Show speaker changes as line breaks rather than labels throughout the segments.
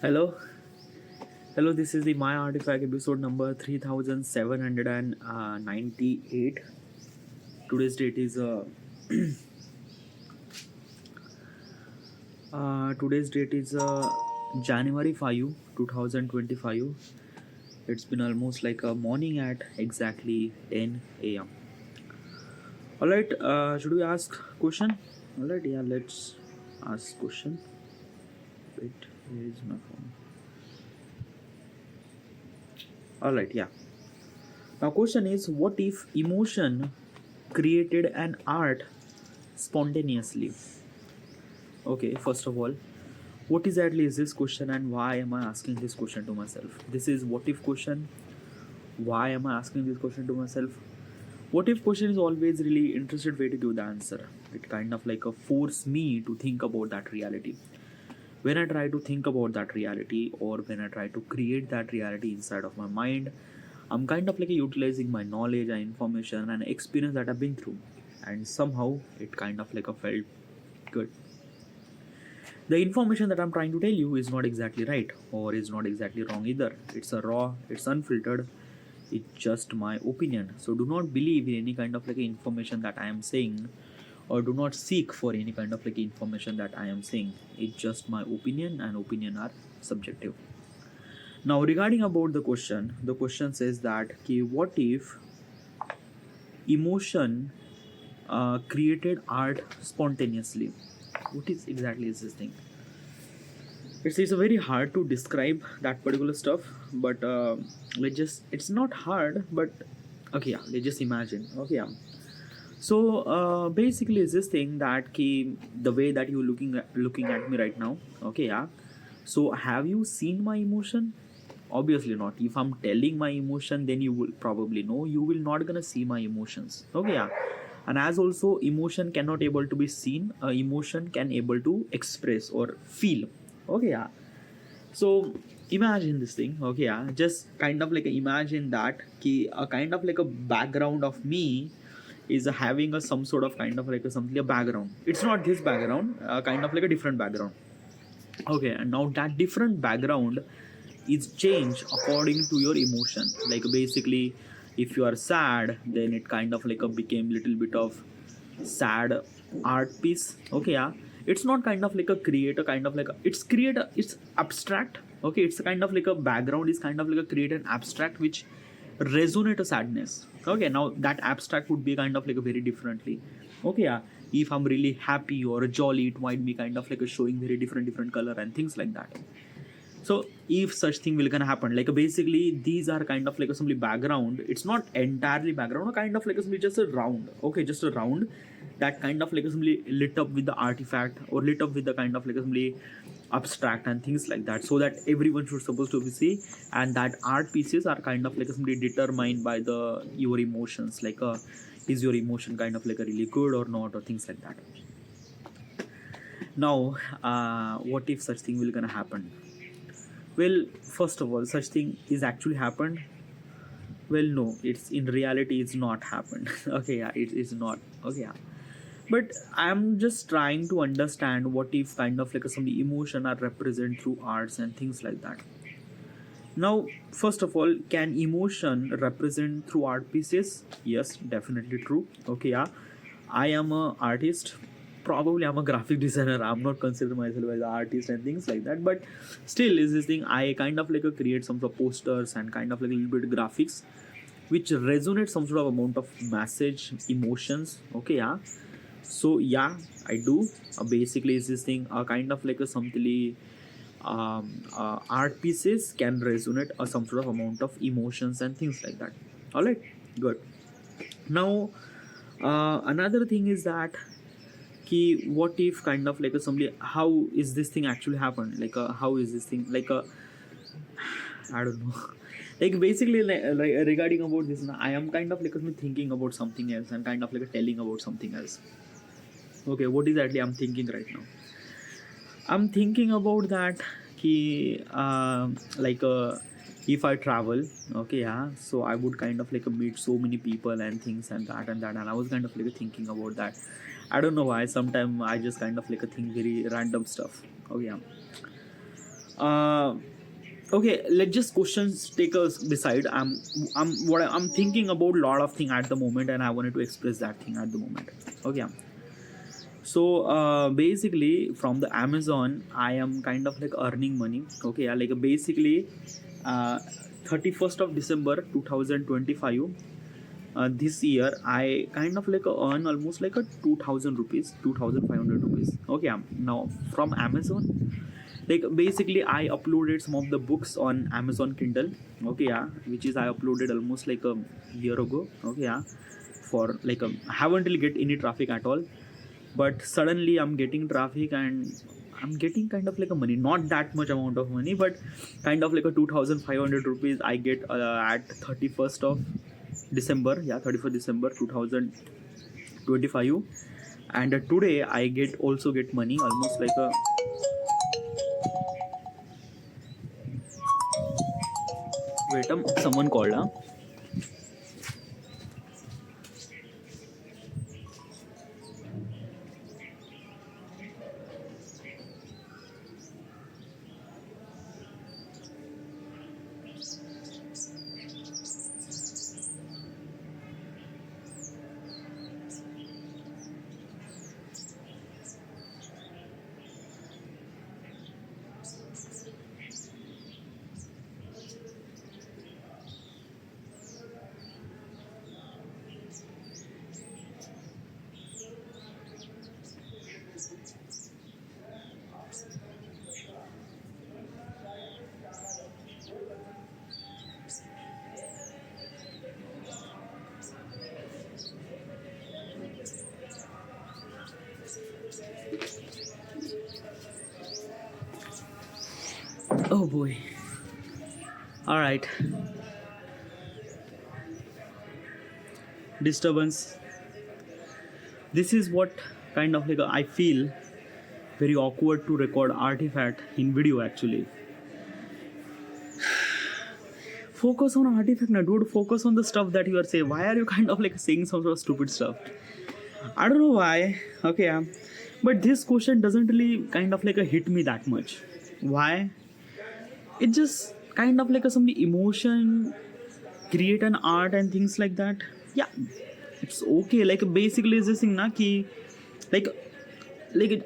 Hello, hello. This is the My Artifact episode number 3798. Today's date is January 5, 2025. It's been almost like a morning at exactly 10 a.m. All right. Should we ask question? All right. Yeah. Let's ask question. Wait. Where is my phone? All right. Yeah. Now, question is, what if emotion created an art spontaneously? Okay, first of all, what exactly is this question and why am I asking this question to myself? This is what if question. Why am I asking this question to myself? What if question is always really interested way to give the answer. It kind of like a force me to think about that reality. When I try to think about that reality or when I try to create that reality inside of my mind, I'm kind of like utilizing my knowledge and information and experience that I've been through. And somehow it kind of like a felt good. The information that I'm trying to tell you is not exactly right or is not exactly wrong either. It's a raw, it's unfiltered, it's just my opinion. So do not believe in any kind of like information that I am saying or do not seek for any kind of like information that I am saying. It's just my opinion and opinion are subjective. Now regarding about the question says that what if emotion created art spontaneously? What is exactly is this thing? It's a very hard to describe that particular stuff, but let's just it's not hard, but okay, yeah, let's just imagine. Okay, yeah. So basically, is this thing that the way that you're looking at me right now? Okay, yeah. So have you seen my emotion? Obviously not. If I'm telling my emotion, then you will probably know. You will not gonna see my emotions. Okay, yeah. And as also emotion cannot able to be seen, emotion can able to express or feel. Okay, yeah. So imagine this thing. Okay, yeah. Just kind of like imagine that a kind of like a background of me is having a some sort of kind of like a something a background. It's not this background, kind of like a different background. Okay, and now that different background is changed according to your emotion. Like basically, if you are sad, then it kind of like a became little bit of sad art piece. Okay, yeah. It's not kind of like a creator, kind of like it's abstract. Okay, it's kind of like a background is kind of like a create an abstract which resonate a sadness. Okay, now that abstract would be kind of like a very differently. Okay, yeah. If I'm really happy or jolly, it might be kind of like a showing very different color and things like that. So if such thing will gonna happen, like basically these are kind of like a simply background. It's not entirely background, or kind of like a simply just a round. Okay, just a round that kind of like a simply lit up with the artifact or lit up with the kind of like a simply abstract and things like that, so that everyone should supposed to be see, and that art pieces are kind of like a simply determined by the your emotions. Like is your emotion kind of like a really good or not or things like that. Now, what if such thing will gonna happen? Well, first of all, such thing is actually happened. Well, no, it's in reality it's not happened. Okay, yeah, it is not. Okay, yeah. But I'm just trying to understand what if kind of like some emotion are represented through arts and things like that. Now, first of all, can emotion represent through art pieces? Yes, definitely true. Okay, yeah. I am a artist. Probably I'm a graphic designer. I'm not consider myself as an artist and things like that. But still, is this thing I kind of like create some sort of posters and kind of like a little bit graphics, which resonate some sort of amount of message, emotions. Okay, yeah. So yeah, I do. Basically, is this thing kind of like a something art pieces can resonate some sort of amount of emotions and things like that. All right, good. Now, another thing is that what if kind of like a somebody, how is this thing actually happened? Like how is this thing like a I don't know. Like basically like, regarding about this, I am kind of like thinking about something else and kind of like telling about something else. Okay, what exactly I'm thinking right now? I'm thinking about that like if I travel, okay, yeah, so I would kind of like meet so many people and things and that and that, and I was kind of like thinking about that. I don't know why. Sometimes I just kind of like think very random stuff. Oh yeah. uh, okay, let's just questions take us beside. I'm thinking about a lot of thing at the moment, and I wanted to express that thing at the moment. Okay. So basically from the Amazon I am kind of like earning money. Okay, yeah, like basically uh, 31st of December 2025, this year I kind of like earn almost like a 2000 rupees, 2500 rupees. Okay, now from Amazon, like basically I uploaded some of the books on Amazon Kindle. Okay, yeah, which is I uploaded almost like a year ago. Okay, yeah, for like I haven't really get any traffic at all, but suddenly I'm getting traffic and I'm getting kind of like a money, not that much amount of money, but kind of like a 2500 rupees I get at 31st of December, yeah, 31st December 2025. And today I get also get money almost like a, wait, someone called, huh? Oh boy. All right. Disturbance. This is what kind of like I feel very awkward to record artifact in video actually. Focus on artifact, now dude. Focus on the stuff that you are saying. Why are you kind of like saying some sort of stupid stuff? I don't know why. Okay, yeah. But this question doesn't really kind of like hit me that much. Why? It just kind of like some emotion, create an art and things like that. Yeah, it's okay. Like basically, is this thing na ki, like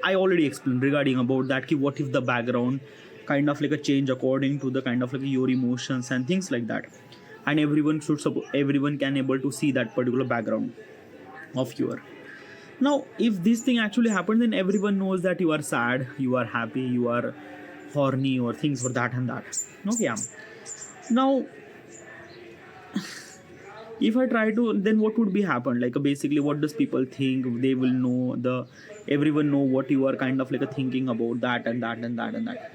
I already explained regarding about that ki what if the background kind of like a change according to the kind of like your emotions and things like that, and everyone can able to see that particular background of your. Now, if this thing actually happens, then everyone knows that you are sad, you are happy, you are horny, or things for that and that. Okay, yeah. Now, if I try to, then what would be happen? Like basically, what does people think? They will know everyone know what you are kind of like thinking about that and that and that and that.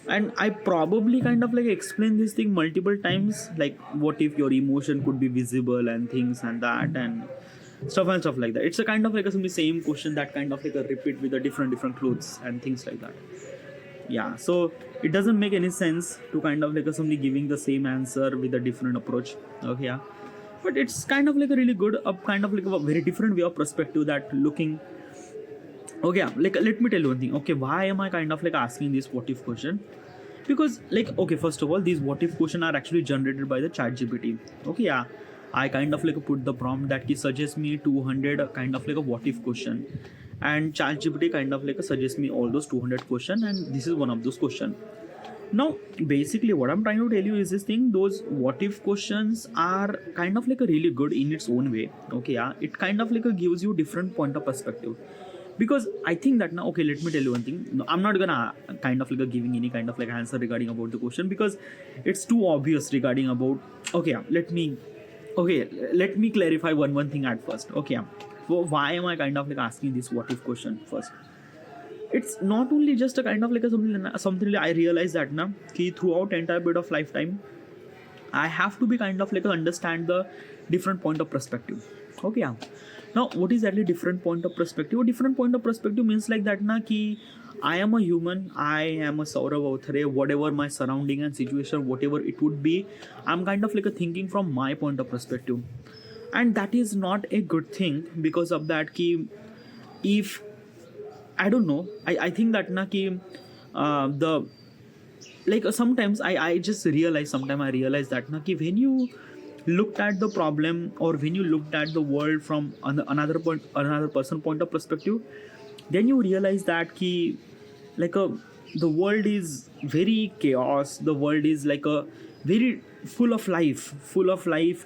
And I probably kind of like explain this thing multiple times. Like, what if your emotion could be visible and things and that and stuff like that. It's a kind of like a same question that kind of like a repeat with a different clothes and things like that. Yeah, so it doesn't make any sense to kind of like somebody giving the same answer with a different approach. Okay, yeah, but it's kind of like a really good kind of like a very different way of perspective that looking. Okay, yeah, like let me tell you one thing. Okay, why am I kind of like asking this what if question? Because like, okay, first of all, these what if question are actually generated by the chat gpt. Okay, yeah, I kind of like put the prompt that he suggests me 200 kind of like a what if question, and chat gpt kind of like suggests me all those 200 question, and this is one of those question. Now basically what I'm trying to tell you is this thing, those what if questions are kind of like a really good in its own way. Okay, yeah, it kind of like gives you different point of perspective. Because I think that now, okay, let me tell you one thing. No, I'm not gonna kind of like giving any kind of like answer regarding about the question, because it's too obvious regarding about. Okay, yeah, let me clarify one thing at first. Okay, yeah. So why am I kind of like asking this what if question first? It's not only just a kind of like something I realize that now ki throughout entire bit of lifetime I have to be kind of like understand the different point of perspective. Okay, yeah. Now, what is actually different point of perspective? A different point of perspective means like that na ki I am a human, I am a Saurav Avthare, whatever my surrounding and situation, whatever it would be, I'm kind of like a thinking from my point of perspective. And that is not a good thing because of that ki if I don't know, I think that na ki the like sometimes I just realize, sometimes I realize that na, ki when you looked at the problem, or when you looked at the world from another person point of perspective, then you realize that ki like a the world is very chaos, the world is like a very full of life,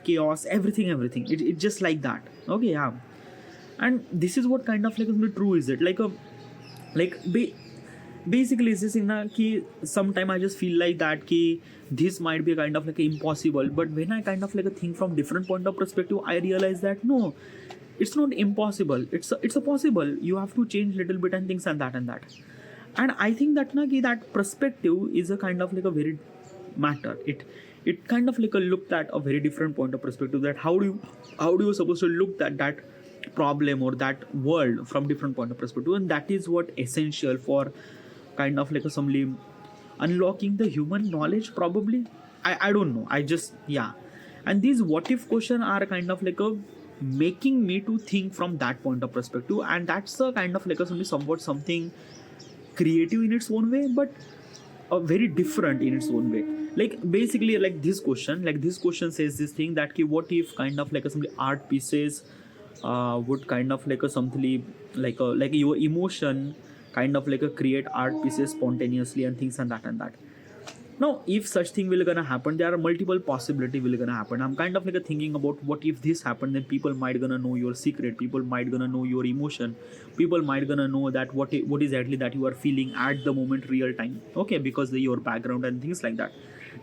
chaos, everything, it's just like that. Okay, yeah. And this is what kind of like true is it like a like basically it's this thing na ki sometime I just feel like that ki this might be kind of like impossible, but when I kind of like think from different point of perspective, I realize that no, it's not impossible, it's a possible. You have to change little bit and things and that and that. And I think that na ki that perspective is a kind of like a very matter. It kind of like a looked at a very different point of perspective, that how do you supposed to look at that problem or that world from different point of perspective. And that is what essential for kind of like a somebody unlocking the human knowledge probably. I don't know, I just, yeah. And these what if question are kind of like a making me to think from that point of perspective, and that's a kind of like a something creative in its own way, but very different in its own way. Like basically like this question says this thing that ki, what if kind of like some art pieces would kind of like a something like your emotion kind of like a create art pieces spontaneously and things and that and that. Now if such thing will gonna happen, there are multiple possibility will gonna happen. I'm kind of like a thinking about what if this happened, then people might gonna know your secret, people might gonna know your emotion, people might gonna know that what is exactly that you are feeling at the moment real time. Okay, because your background and things like that.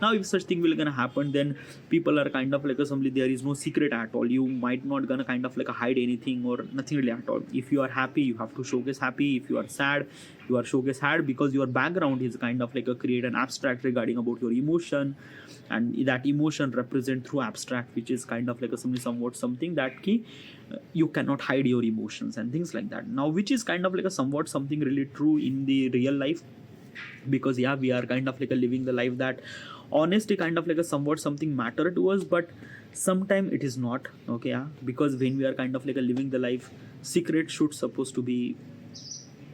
Now if such thing will gonna happen, then people are kind of like assembly, there is no secret at all, you might not gonna kind of like hide anything or nothing really at all. If you are happy, you have to showcase happy. If you are sad, you are showcase sad, because your background is kind of like a create an abstract regarding about your emotion, and that emotion represent through abstract, which is kind of like a something that key you cannot hide your emotions and things like that. Now which is kind of like a somewhat something really true in the real life, because yeah, we are kind of like a living the life that honesty kind of like a somewhat something matter to us, but sometime it is not. Okay, yeah, because when we are kind of like a living the life, secret should supposed to be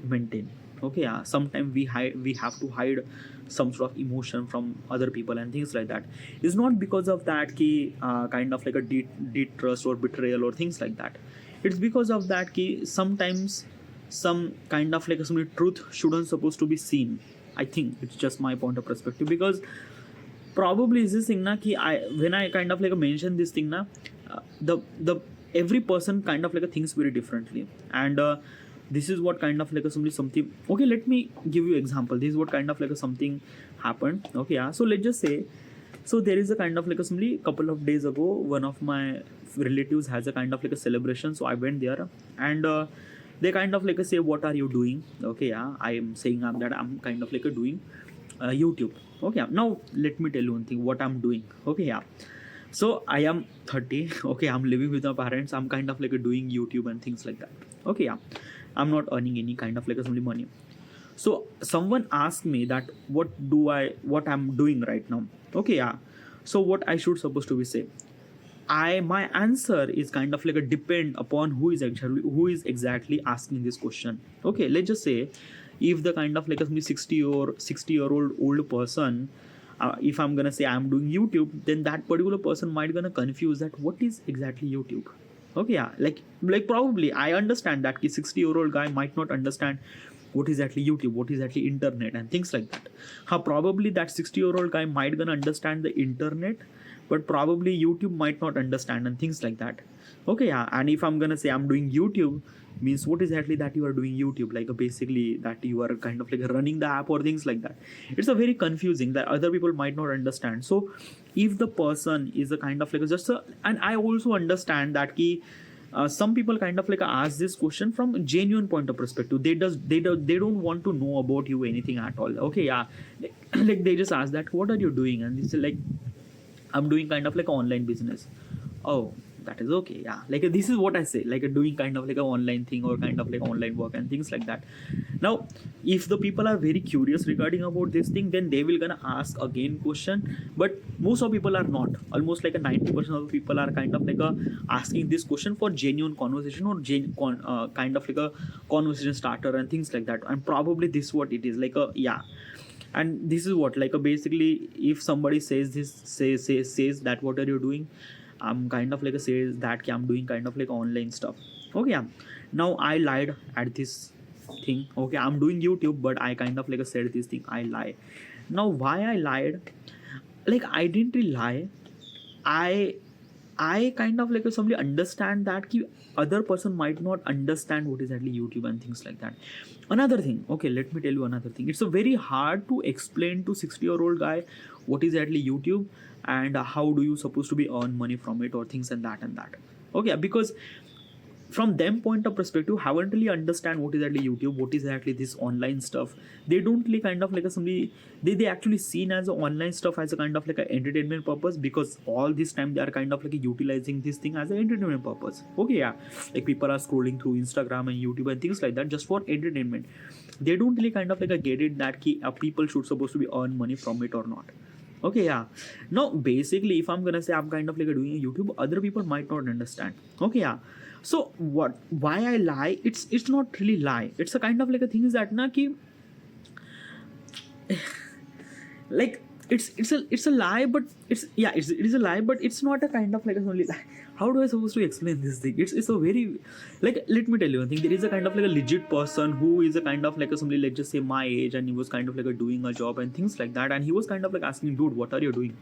maintained. Okay, yeah, sometimes we have to hide some sort of emotion from other people and things like that. It's not because of that ki kind of like a deep trust or betrayal or things like that. It's because of that ki sometimes some kind of like some truth shouldn't supposed to be seen. I think it's just my point of perspective, because probably is this thing na ki when I kind of like mention this thing na, the every person kind of like thinks very differently. And this is what kind of like something. Okay, let me give you example. This is what kind of like something happened. Okay, yeah, so let's just say, so there is a kind of like a couple of days ago, one of my relatives has a kind of like a celebration, so I went there. And they kind of like say, what are you doing? Okay, yeah, I am saying that I'm kind of like doing YouTube. Okay, yeah. Now let me tell you one thing what I'm doing. Okay, yeah, so I am 30. Okay, I'm living with my parents, I'm kind of like doing YouTube and things like that. Okay, yeah, I'm not earning any kind of like some money. So someone asked me that what I'm doing right now. Okay, yeah, so what I should supposed to be say, my answer is kind of like a depend upon who is exactly asking this question. Okay, let's just say if the kind of like a 60-year-old person, if I'm gonna say I'm doing YouTube, then that particular person might gonna confuse that what is exactly YouTube. Okay, yeah, like probably I understand that the 60-year-old guy might not understand what is actually YouTube, what is actually internet and things like that. How probably that 60-year-old guy might gonna understand the internet, but probably YouTube might not understand and things like that. Okay, yeah, and if I'm gonna say I'm doing YouTube, means what is exactly that you are doing YouTube, like basically that you are kind of like running the app or things like that. It's a very confusing that other people might not understand. So if the person is a kind of like and I also understand that key some people kind of like ask this question from a genuine point of perspective. They don't want to know about you anything at all. Okay, yeah, like they just ask that what are you doing, and it's like I'm doing kind of like online business. Oh, that is okay. Yeah, like this is what I say, like doing kind of like an online thing or kind of like online work and things like that. Now if the people are very curious regarding about this thing, then they will gonna ask again question, but most of people are not. Almost like a 90% of the people are kind of like a asking this question for genuine conversation or kind of like a conversation starter and things like that. And probably this what it is, like a yeah. And this is what, like basically if somebody says this, says that what are you doing, I'm kind of like a says that I'm doing kind of like online stuff. Okay, yeah. Now I lied at this thing. Okay, I'm doing YouTube, but I kind of like said this thing, I lie. Now why I lied, like I didn't really lie. I kind of like simply understand that ki other person might not understand what is actually YouTube and things like that. Another thing, okay, let me tell you another thing. It's a very hard to explain to 60-year-old guy what is actually YouTube and how do you supposed to be earn money from it or things and that and that. Okay, because from them point of perspective, haven't really understand what is actually YouTube, what is actually this online stuff. They don't really kind of like a somebody they actually seen as a online stuff as a kind of like an entertainment purpose, because all this time they are kind of like utilizing this thing as an entertainment purpose. Okay, yeah, like people are scrolling through Instagram and YouTube and things like that just for entertainment. They don't really kind of like get it that people should supposed to be earn money from it or not. Okay, yeah. Now basically if I'm gonna say I'm kind of like doing a YouTube, other people might not understand. Okay, yeah. So what, why I lie, it's not really lie, it's a kind of like a thing is that na ki like it's a lie, but it's yeah, it is a lie, but it's not a kind of like a only lie. How do I supposed to explain this thing? It's a very, like, let me tell you one thing. There is a kind of like a legit person who is a kind of like a somebody, let's just say my age, and he was kind of like a doing a job and things like that, and he was kind of like asking, dude, what are you doing?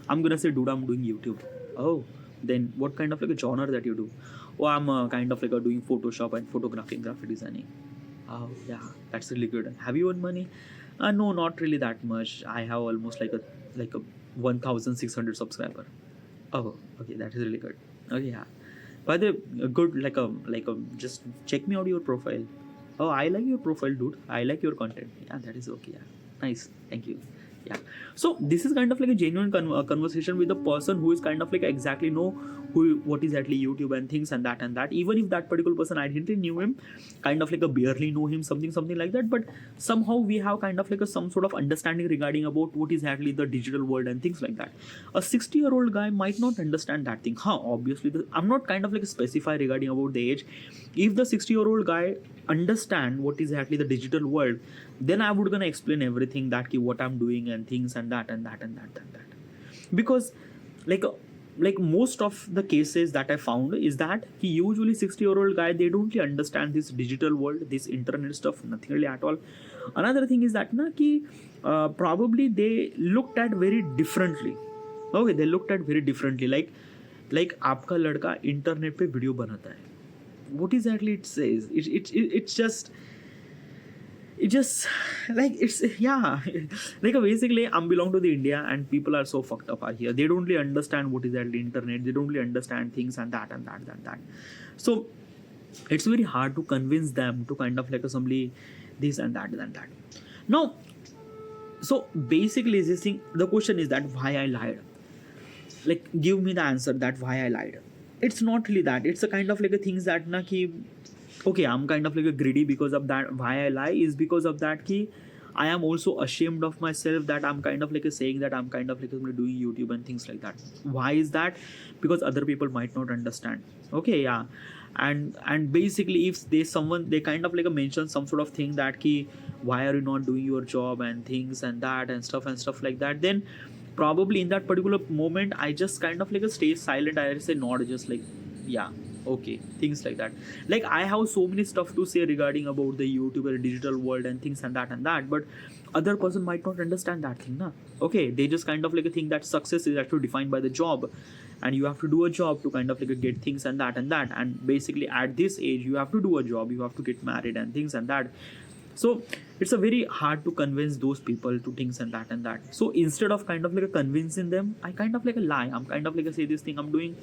I'm gonna say, dude, I'm doing YouTube. Oh, then what kind of like a genre that you do? Oh, I'm kind of like doing Photoshop and photography and graphic designing. Oh yeah, that's really good. Have you earned money? No, not really that much. I have almost like a 1,600 subscriber. Oh, okay, that is really good. Okay, yeah. By the good, just check me out your profile. Oh, I like your profile, dude. I like your content. Yeah, that is okay. Yeah, nice. Thank you. Yeah. So this is kind of like a genuine conversation with a person who is kind of like exactly know what is actually YouTube and things and that. Even if that particular person I didn't knew him, kind of like a barely know him, something like that, but somehow we have kind of like some sort of understanding regarding about what is actually the digital world and things like that. A 60-year-old guy might not understand that thing. Obviously I'm not kind of like specify regarding about the age. If the 60-year-old guy understand what is actually the digital world, then I would gonna explain everything that what I'm doing and things and that. Because like most of the cases that I found is that usually 60-year-old guy, they don't really understand this digital world, this internet stuff, nothing really at all. Another thing is that probably they looked at very differently. Okay, they looked at very differently, like आपका लड़का internet पे video बनाता है. What exactly it says? It's just like it's yeah like basically I'm belong to the India, and people are so fucked up out here. They don't really understand what is that the internet. They don't really understand things and that. So it's very hard to convince them to kind of like assembly this and that. Now, so basically this thing, the question is that why I lied. Like, give me the answer that why I lied. It's not really that. It's a kind of like a things that okay, I'm kind of like a greedy because of that. Why I lie is because of that I am also ashamed of myself that I'm kind of like saying that I'm kind of like doing YouTube and things like that. Why is that? Because other people might not understand. Okay, yeah. And basically if they kind of like mention some sort of thing that why are you not doing your job and things and that and stuff like that, then probably in that particular moment I just kind of like stay silent. I say not, just like yeah, okay, things like that. Like I have so many stuff to say regarding about the YouTube and digital world and things and that, but other person might not understand that thing, na. Okay, they just kind of like think that success is actually defined by the job, and you have to do a job to kind of like get things and that, and basically at this age you have to do a job, you have to get married and things and that. So it's a very hard to convince those people to things and that. So instead of kind of like convincing them, I kind of like lie. I'm kind of like say this thing I'm doing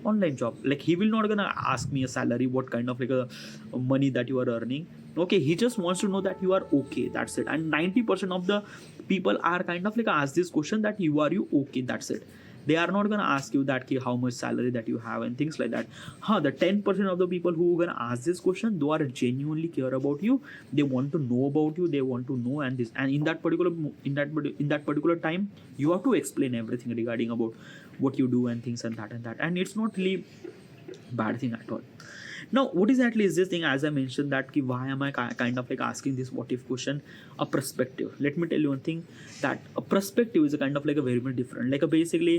online job. Like he will not gonna ask me a salary, what kind of like a money that you are earning. Okay, he just wants to know that you are okay, that's it. And 90% of the people are kind of like ask this question that you okay, that's it. They are not gonna ask you that ki how much salary that you have and things like that. The 10% of the people who are gonna ask this question, they are genuinely care about you. They want to know about you. They want to know, and this, and in that particular time, you have to explain everything regarding about what you do and things and that, and it's not really bad thing at all. Now, what exactly is this thing? As I mentioned that ki why am I kind of like asking this what if question? A perspective. Let me tell you one thing, that a perspective is a kind of like a very different. Like basically,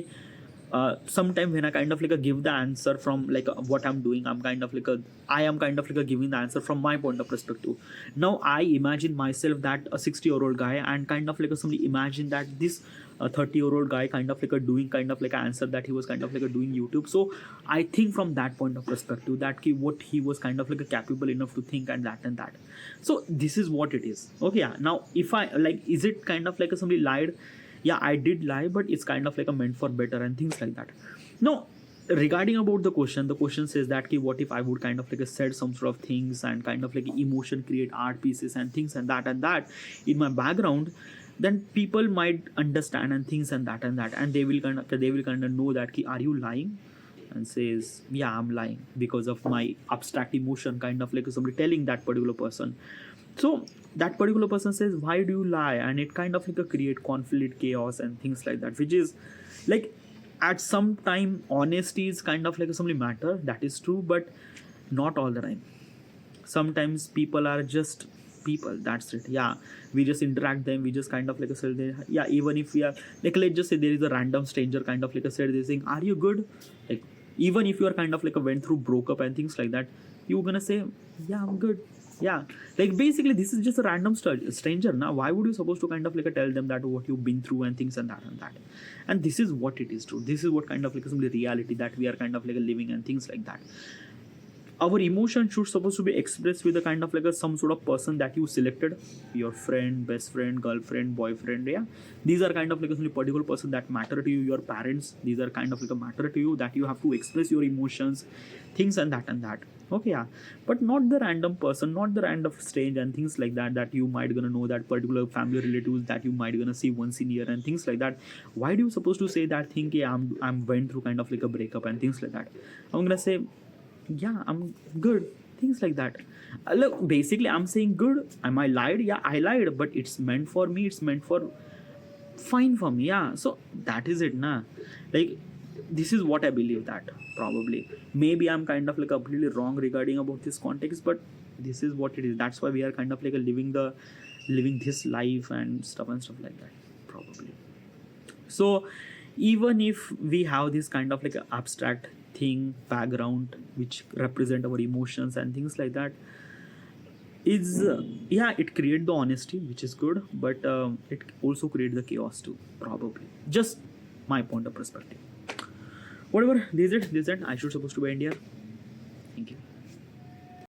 sometime when I kind of like give the answer from like what I'm doing, I am kind of like giving the answer from my point of perspective. Now I imagine myself that a 60-year-old guy, and kind of like somebody imagine that this 30-year-old guy kind of like doing kind of like an answer that he was kind of like doing YouTube. So I think from that point of perspective that what he was kind of like capable enough to think and that. So this is what it is. Okay, yeah. Now if I like, is it kind of like somebody lied? Yeah, I did lie, but it's kind of like a meant for better and things like that. No, regarding about the question says that what if I would kind of like said some sort of things and kind of like emotion, create art pieces and things and that in my background, then people might understand and things and that, and they will kind of know that are you lying, and says yeah, I'm lying because of my abstract emotion, kind of like somebody telling that particular person. So that particular person says why do you lie, and it kind of like create conflict, chaos and things like that, which is like at some time honesty is kind of like somebody matter, that is true, but not all the time. Sometimes people are just people, that's it. Yeah, we just interact them, we just kind of like say they, yeah, even if we are like, let's just say there is a random stranger kind of like said this thing, are you good, like even if you are kind of like went through, broke up and things like that, you're gonna say yeah, I'm good. Yeah, like basically this is just a random stranger. Now why would you supposed to kind of like tell them that what you've been through and things and that, and this is what it is true. This is what kind of like some reality that we are kind of like living and things like that. Our emotion should supposed to be expressed with a kind of like some sort of person that you selected, your friend, best friend, girlfriend, boyfriend. Yeah, these are kind of like a particular person that matter to you. Your parents, these are kind of like a matter to you, that you have to express your emotions, things and that. Okay, yeah, but not the random person, not the random strange and things like that you might gonna know, that particular family relatives that you might gonna see once in a year and things like that. Why do you supposed to say that thing? Yeah, I'm went through kind of like a breakup and things like that. I'm gonna say yeah, I'm good, things like that. Look, basically I'm saying good. Am I lied? Yeah, I lied, but it's meant for me, it's meant for fine for me. Yeah, so that is it, nah. Like this is what I believe, that probably maybe I'm kind of like completely wrong regarding about this context, but this is what it is. That's why we are kind of like living this life and stuff like that, probably. So even if we have this kind of like a abstract thing background which represent our emotions and things like that, is yeah, it create the honesty, which is good, but it also create the chaos too, probably. Just my point of perspective. Whatever, this is it. I should supposed to be end here. Thank you.